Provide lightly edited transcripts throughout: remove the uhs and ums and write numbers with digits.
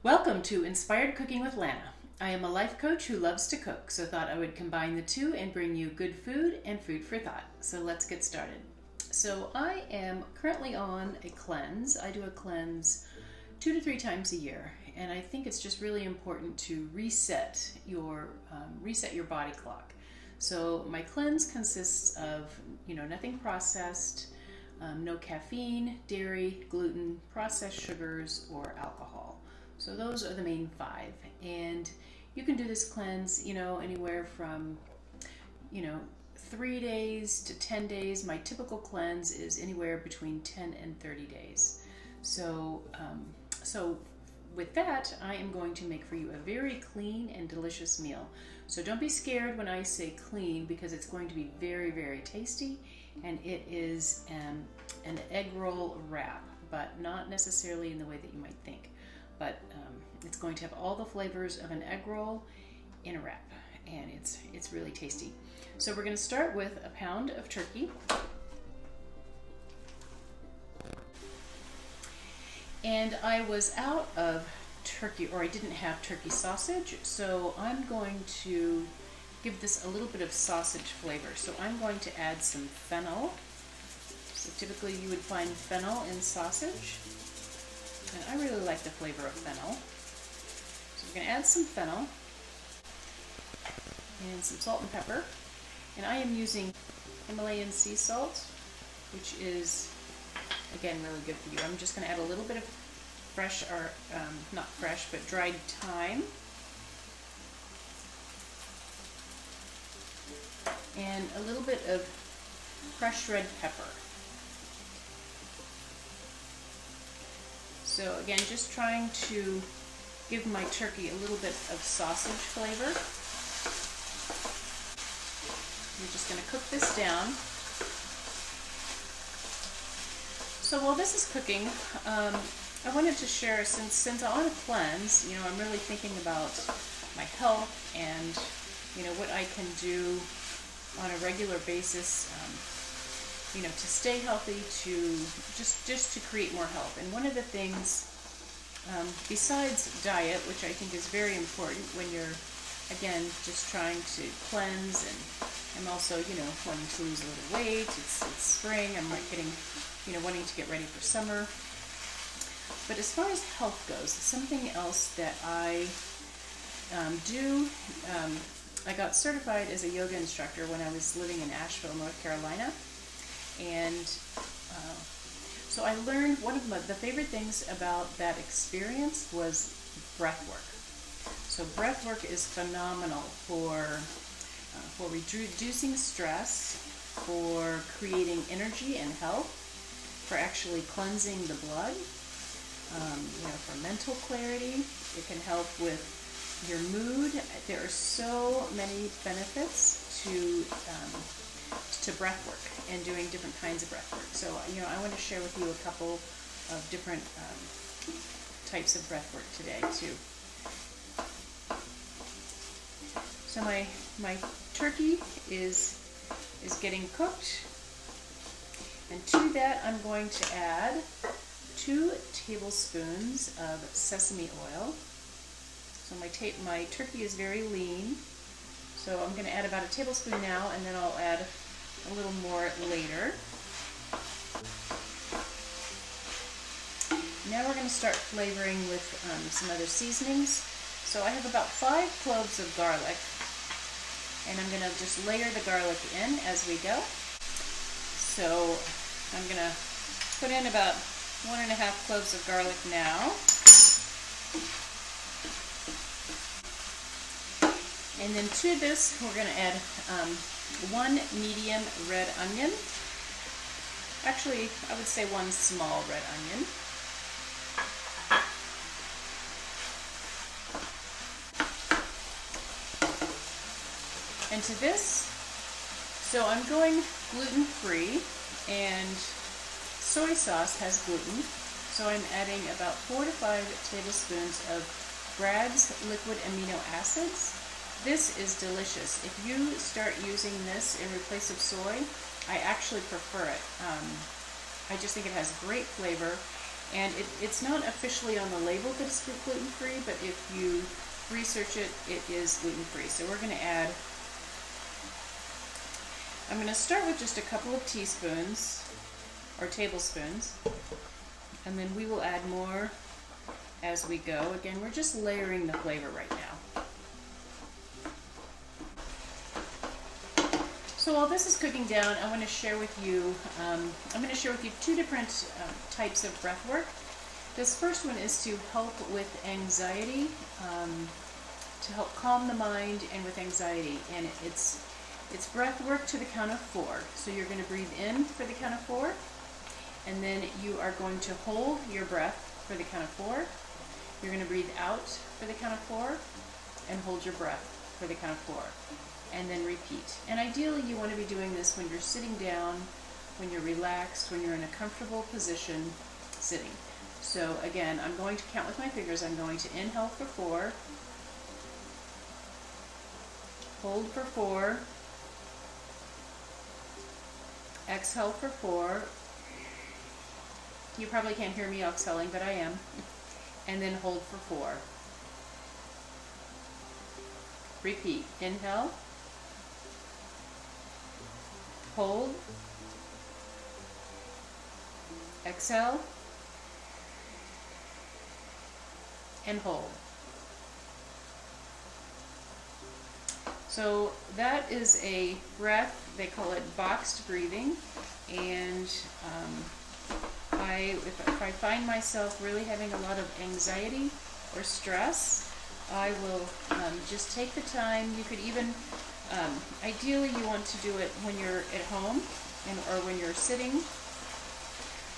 Welcome to Inspired Cooking with Lana. I am a life coach who loves to cook, so thought I would combine the two and bring you good food and food for thought. So let's get started. So I am currently on a cleanse. I do a cleanse 2 to 3 times a year, and I think it's just really important to reset your body clock. So my cleanse consists of nothing processed, no caffeine, dairy, gluten, processed sugars, or alcohol. So those are the main 5, and you can do this cleanse anywhere from 3 days to 10 days. My typical cleanse is anywhere between 10 and 30 days. So with that, I am going to make for you a very clean and delicious meal. So don't be scared when I say clean, because it's going to be very, very tasty, and it is an egg roll wrap, but not necessarily in the way that you might think. But it's going to have all the flavors of an egg roll in a wrap, and it's really tasty. So we're going to start with a pound of turkey. And I was out of turkey, or I didn't have turkey sausage, so I'm going to give this a little bit of sausage flavor. So I'm going to add some fennel. So typically you would find fennel in sausage, and I really like the flavor of fennel. So we're going to add some fennel and some salt and pepper. And I am using Himalayan sea salt, which is, again, really good for you. I'm just going to add a little bit of fresh, or not fresh, but dried thyme. And a little bit of crushed red pepper. So again, just trying to give my turkey a little bit of sausage flavor. We're just going to cook this down. So while this is cooking, I wanted to share, since I'm on a cleanse, I'm really thinking about my health and what I can do on a regular basis, to stay healthy, to just to create more health. And one of the things, besides diet, which I think is very important when you're, again, just trying to cleanse, and I'm also, wanting to lose a little weight. It's spring. I'm getting, wanting to get ready for summer. But as far as health goes, something else that I do, I got certified as a yoga instructor when I was living in Asheville, North Carolina. And so I learned, one of the favorite things about that experience was breath work. So breath work is phenomenal for reducing stress, for creating energy and health, for actually cleansing the blood, for mental clarity. It can help with your mood. There are so many benefits to breath work and doing different kinds of breath work. So I want to share with you a couple of different types of breath work today too. So my turkey is getting cooked, and to that I'm going to add 2 tablespoons of sesame oil. So my turkey is very lean, so I'm going to add about a tablespoon now, and then I'll add a little more later. Now we're going to start flavoring with some other seasonings. So I have about 5 cloves of garlic, and I'm going to just layer the garlic in as we go. So I'm going to put in about 1.5 cloves of garlic now. And then to this, we're going to add 1 medium red onion. Actually, I would say 1 small red onion. And to this, so I'm going gluten-free, and soy sauce has gluten, so I'm adding about 4 to 5 tablespoons of Bragg's liquid amino acids. This is delicious. If you start using this in replace of soy, I actually prefer it. I just think it has great flavor, And it's not officially on the label that it's gluten-free, but if you research it, it is gluten-free. So we're going to add, I'm going to start with just a couple of teaspoons or tablespoons, and then we will add more as we go. Again, we're just layering the flavor right now. So while this is cooking down, I want to share with you, I'm going to share with you two different types of breath work. This first one is to help with anxiety, to help calm the mind and with anxiety. And it's breath work to the count of 4. So you're going to breathe in for the count of 4, and then you are going to hold your breath for the count of 4. You're going to breathe out for the count of 4 and hold your breath for the count of 4. And then repeat. And ideally you want to be doing this when you're sitting down, when you're relaxed, when you're in a comfortable position sitting. So again, I'm going to count with my fingers. I'm going to inhale for 4, hold for 4, exhale for 4. You probably can't hear me exhaling, but I am. And then hold for 4. Repeat. Inhale, hold, exhale, and hold. So that is a breath, they call it boxed breathing, and if I find myself really having a lot of anxiety or stress, I will just take the time. You could even, ideally you want to do it when you're at home or when you're sitting,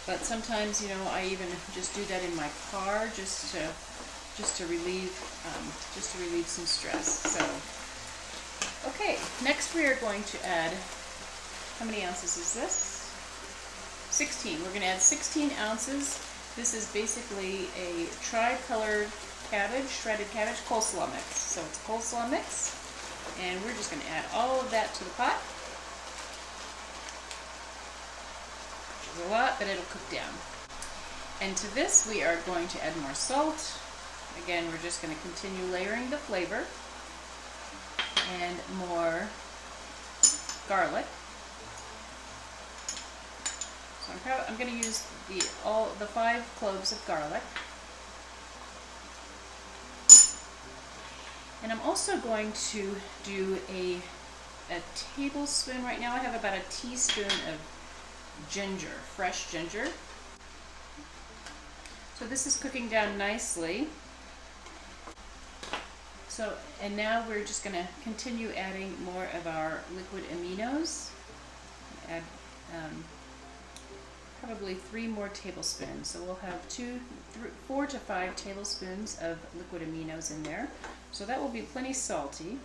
but sometimes, you know, I even just do that in my car just to relieve some stress. So, okay, next we are going to add, how many ounces is this? 16. We're going to add 16 ounces. This is basically a tri-colored cabbage, shredded cabbage, coleslaw mix. So it's coleslaw mix, and we're just going to add all of that to the pot. Which is a lot, but it'll cook down. And to this we are going to add more salt. Again, we're just going to continue layering the flavor, and more garlic. So I'm going to use the 5 cloves of garlic. And I'm also going to do a tablespoon, right now I have about a teaspoon of ginger, fresh ginger. So this is cooking down nicely. So, and now we're just going to continue adding more of our liquid aminos. Add probably 3 more tablespoons. So we'll have 4 to 5 tablespoons of liquid aminos in there. So that will be plenty salty.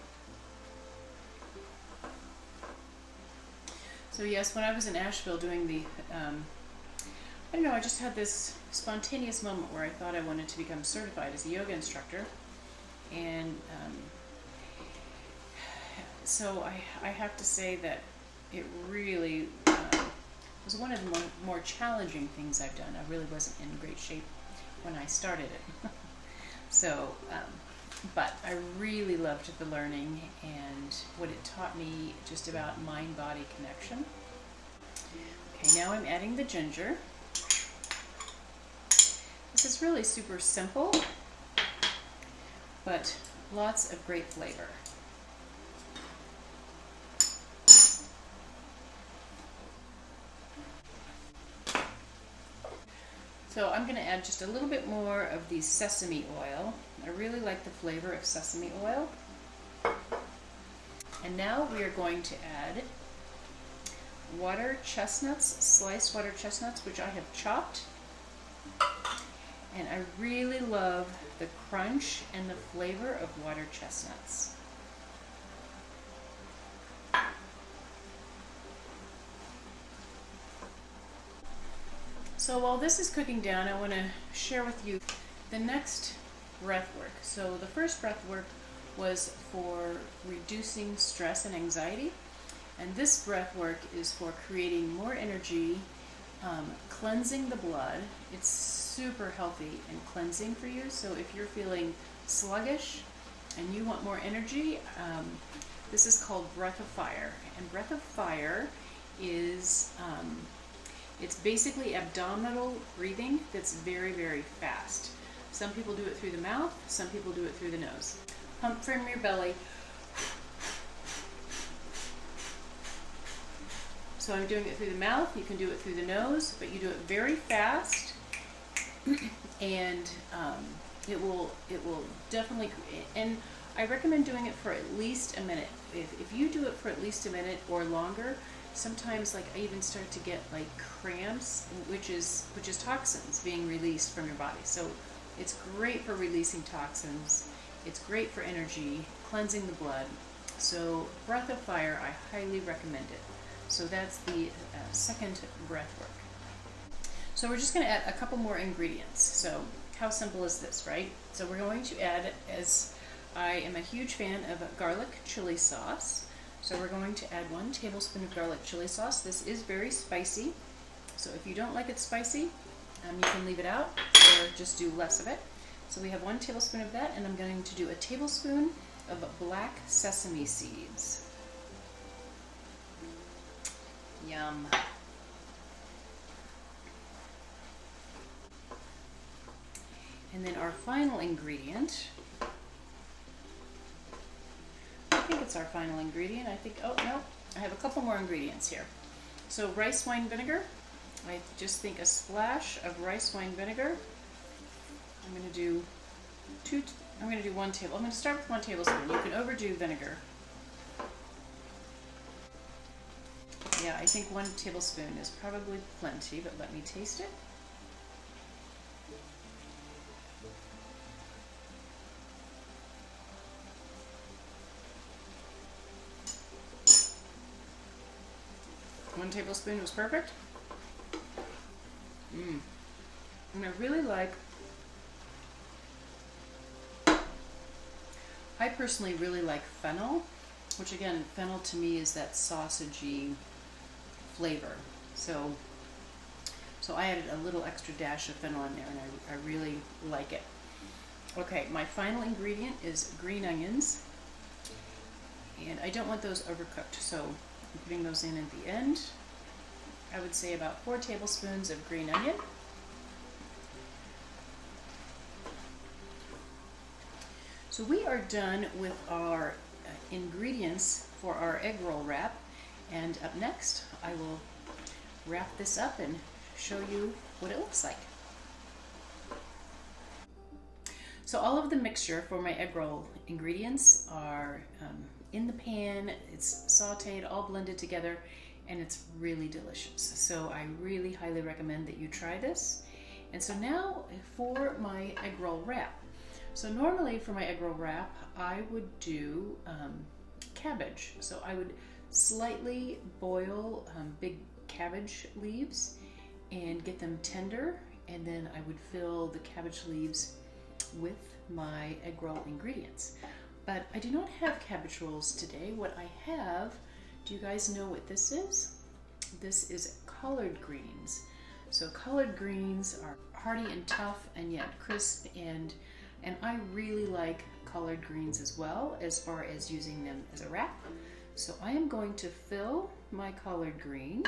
So yes, when I was in Asheville doing the, I don't know, I just had this spontaneous moment where I thought I wanted to become certified as a yoga instructor. And so I have to say that it really was one of the more challenging things I've done. I really wasn't in great shape when I started it. So, but I really loved the learning and what it taught me just about mind-body connection. Okay, now I'm adding the ginger. This is really super simple, but lots of great flavor. So I'm going to add just a little bit more of the sesame oil. I really like the flavor of sesame oil. And now we are going to add water chestnuts, sliced water chestnuts, which I have chopped. And I really love the crunch and the flavor of water chestnuts. So while this is cooking down, I want to share with you the next breath work. So the first breath work was for reducing stress and anxiety, and this breath work is for creating more energy cleansing the blood. It's super healthy and cleansing for you. So if you're feeling sluggish and you want more energy, this is called Breath of Fire. And Breath of Fire is, it's basically abdominal breathing that's very, very fast. Some people do it through the mouth, some people do it through the nose. Pump from your belly. So I'm doing it through the mouth, you can do it through the nose, but you do it very fast, and it will definitely, and I recommend doing it for at least a minute. If you do it for at least a minute or longer, sometimes like I even start to get like cramps, which is toxins being released from your body. So it's great for releasing toxins, it's great for energy, cleansing the blood. So Breath of Fire, I highly recommend it. So that's the second breath work. So we're just going to add a couple more ingredients. So how simple is this, right? So we're going to add, as I am a huge fan of garlic chili sauce, so we're going to add 1 tablespoon of garlic chili sauce. This is very spicy, so if you don't like it spicy, you can leave it out or just do less of it. So we have 1 tablespoon of that, and I'm going to do a tablespoon of black sesame seeds. Yum. And then our final ingredient, I think it's our final ingredient. I think, oh no, I have a couple more ingredients here. So rice wine vinegar. I just think a splash of rice wine vinegar. I'm going to do 1 table. I'm going to start with 1 tablespoon. You can overdo vinegar. Yeah, I think 1 tablespoon is probably plenty, but let me taste it. One tablespoon was perfect. And I really like, I personally really like fennel, which again, fennel to me is that sausagey flavor. So I added a little extra dash of fennel in there, and I really like it. Okay, my final ingredient is green onions, and I don't want those overcooked, so I'm putting those in at the end. I would say about 4 tablespoons of green onion. So we are done with our ingredients for our egg roll wrap, and up next I will wrap this up and show you what it looks like. So all of the mixture for my egg roll ingredients are in the pan. It's sauteed, all blended together, and it's really delicious. So I really highly recommend that you try this. And so now for my egg roll wrap. So normally for my egg roll wrap, I would do cabbage. So I would slightly boil big cabbage leaves and get them tender, and then I would fill the cabbage leaves with my egg roll ingredients. But I do not have cabbage rolls today. What I have, do you guys know what this is? This is collard greens. So collard greens are hearty and tough and yet crisp, and I really like collard greens as well as far as using them as a wrap. So I am going to fill my collard green.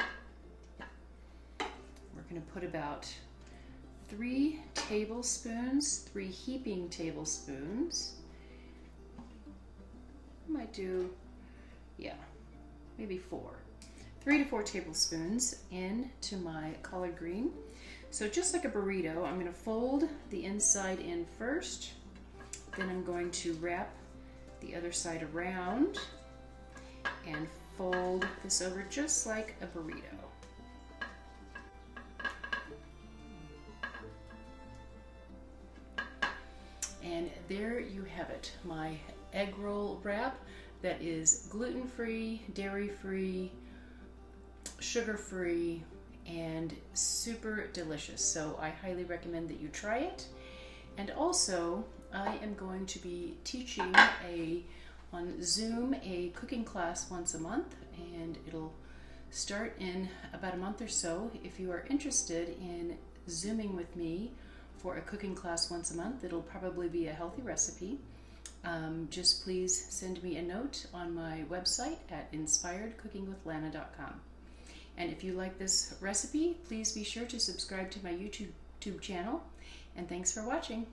We're going to put about 3 tablespoons, 3 heaping tablespoons. I might do, yeah, maybe 4. 3 to 4 tablespoons into my collard green. So just like a burrito, I'm going to fold the inside in first, then I'm going to wrap the other side around and fold this over just like a burrito. And there you have it, my egg roll wrap that is gluten-free, dairy-free, sugar-free, and super delicious. So I highly recommend that you try it. And also, I am going to be teaching on Zoom a cooking class once a month, and it'll start in about a month or so. If you are interested in Zooming with me for a cooking class once a month, it'll probably be a healthy recipe. Just please send me a note on my website at inspiredcookingwithlana.com. And if you like this recipe, please be sure to subscribe to my YouTube channel. And thanks for watching.